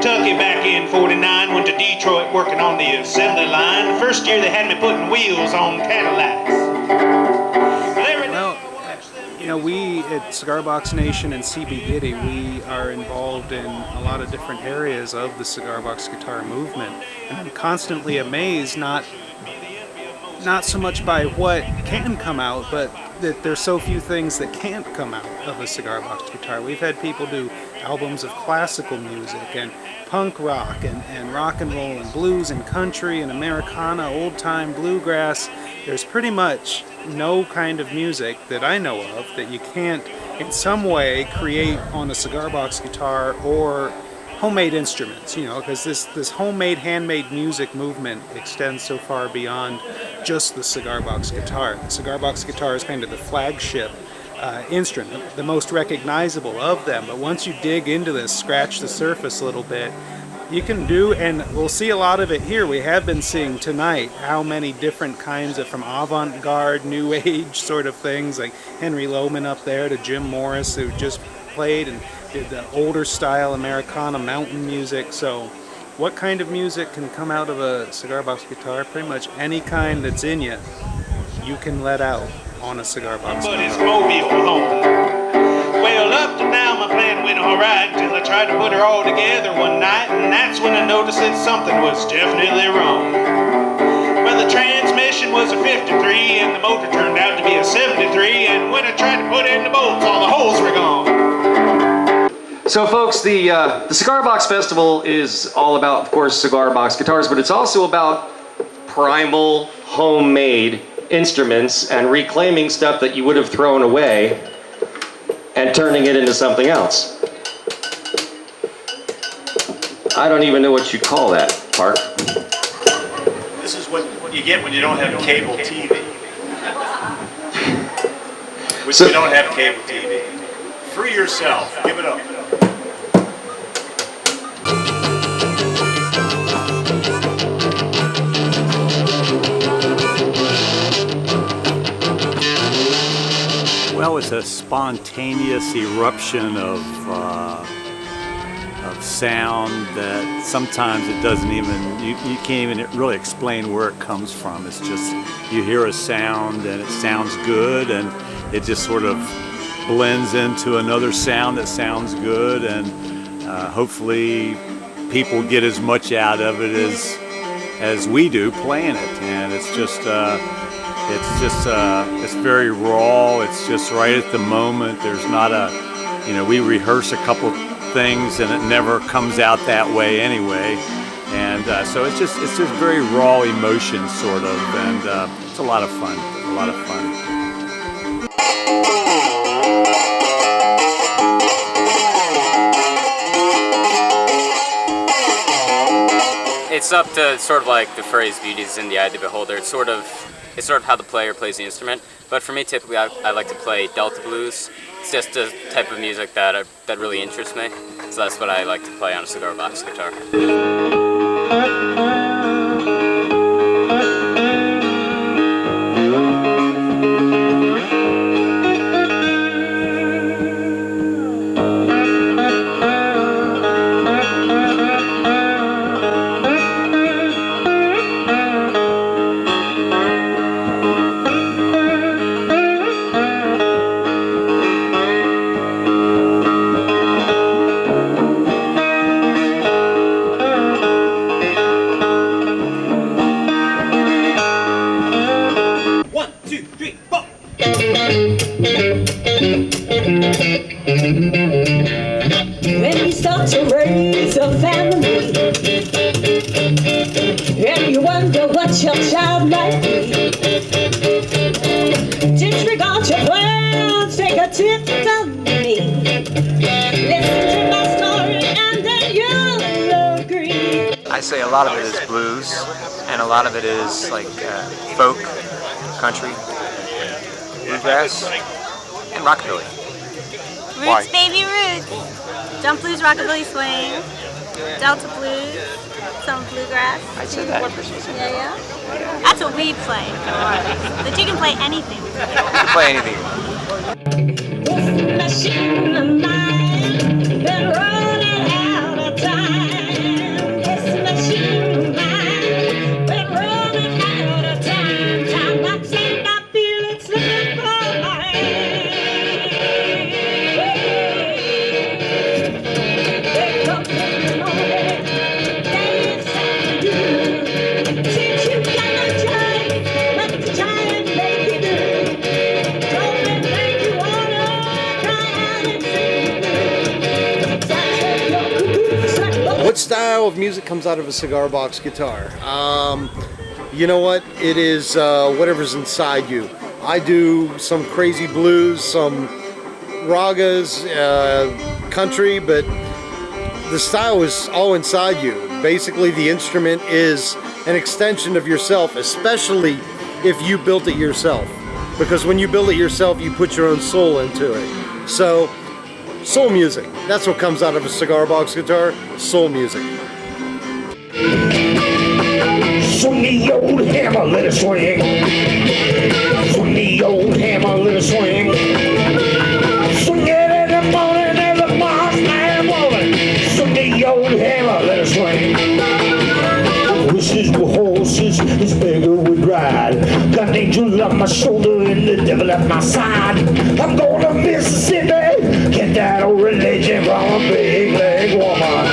Kentucky back in '49. Went to Detroit working on the assembly line. The first year they had me putting wheels on Cadillacs. Well, you know, we at Cigar Box Nation and CB Giddy, we are involved in a lot of different areas of the cigar box guitar movement, and I'm constantly amazed, not so much by what can come out, but that there's so few things that can't come out of a cigar box guitar. We've had people do albums of classical music and punk rock and rock and roll and blues and country and Americana, old time bluegrass. There's pretty much no kind of music that I know of that you can't in some way create on a cigar box guitar or homemade instruments, you know, because this homemade, handmade music movement extends so far beyond just the cigar box guitar. The cigar box guitar is kind of the flagship instrument, the most recognizable of them, but once you dig into this, scratch the surface a little bit, you can do, and we'll see a lot of it here. We have been seeing tonight how many different kinds of, from avant-garde, new age sort of things, like Henry Lohman up there, to Jim Morris, who just played and did the older style Americana mountain music. So what kind of music can come out of a cigar box guitar? Pretty much any kind that's in you, you can let out on a cigar box guitar. But it's mobile home. Well, up to now my plan went alright until I tried to put her all together one night, and that's when I noticed that something was definitely wrong. Well, the transmission was a 53 and the motor turned out to be a 73, and when I tried to put in the bolts, all the holes were gone. So folks, the Cigar Box Festival is all about, of course, cigar box guitars, but it's also about primal, homemade instruments and reclaiming stuff that you would have thrown away and turning it into something else. I don't even know what you call that, Park. This is what you get when you don't have cable TV. Which you don't have cable TV. Free yourself. Give it up. Well, it's a spontaneous eruption of sound that sometimes it doesn't even, you can't even really explain where it comes from. It's just, you hear a sound and it sounds good, and it just sort of blends into another sound that sounds good, and hopefully people get as much out of it as we do playing it. And it's very raw. It's just right at the moment. There's not a, you know, we rehearse a couple things and it never comes out that way anyway. And so it's just very raw emotion sort of, and it's a lot of fun. A lot of fun. It's up to sort of like the phrase "beauty is in the eye of the beholder." It's sort of how the player plays the instrument. But for me, typically, I like to play Delta blues. It's just a type of music that really interests me. So that's what I like to play on a cigar box guitar. When you start to raise a family, and you wonder what your child might be, disregard your plans, take a tip from me. Listen to my story and then you'll agree. I say a lot of it is blues, and a lot of it is like folk, country, bluegrass, and rockabilly. Roots, baby roots. Jump blues, rockabilly, swing. Delta blues, some bluegrass. I said that. Yeah. That's what we play. But you can play anything. You can play anything. This machine of mine been running out of time. style of music comes out of a cigar box guitar? You know what? It is whatever's inside you. I do some crazy blues, some ragas, country, but the style is all inside you. Basically, the instrument is an extension of yourself, especially if you built it yourself. Because when you build it yourself, you put your own soul into it. So, soul music. That's what comes out of a cigar box guitar, soul music. Swing the old hammer, let it swing. Swing the old hammer, let it swing. Swing it in the morning and the boss man woman. Swing the old hammer, let it swing. Wishes were horses, his beggar would ride. Got an angel on my shoulder and the devil at my side. I'm going to Mississippi, get that old religion from a big leg woman.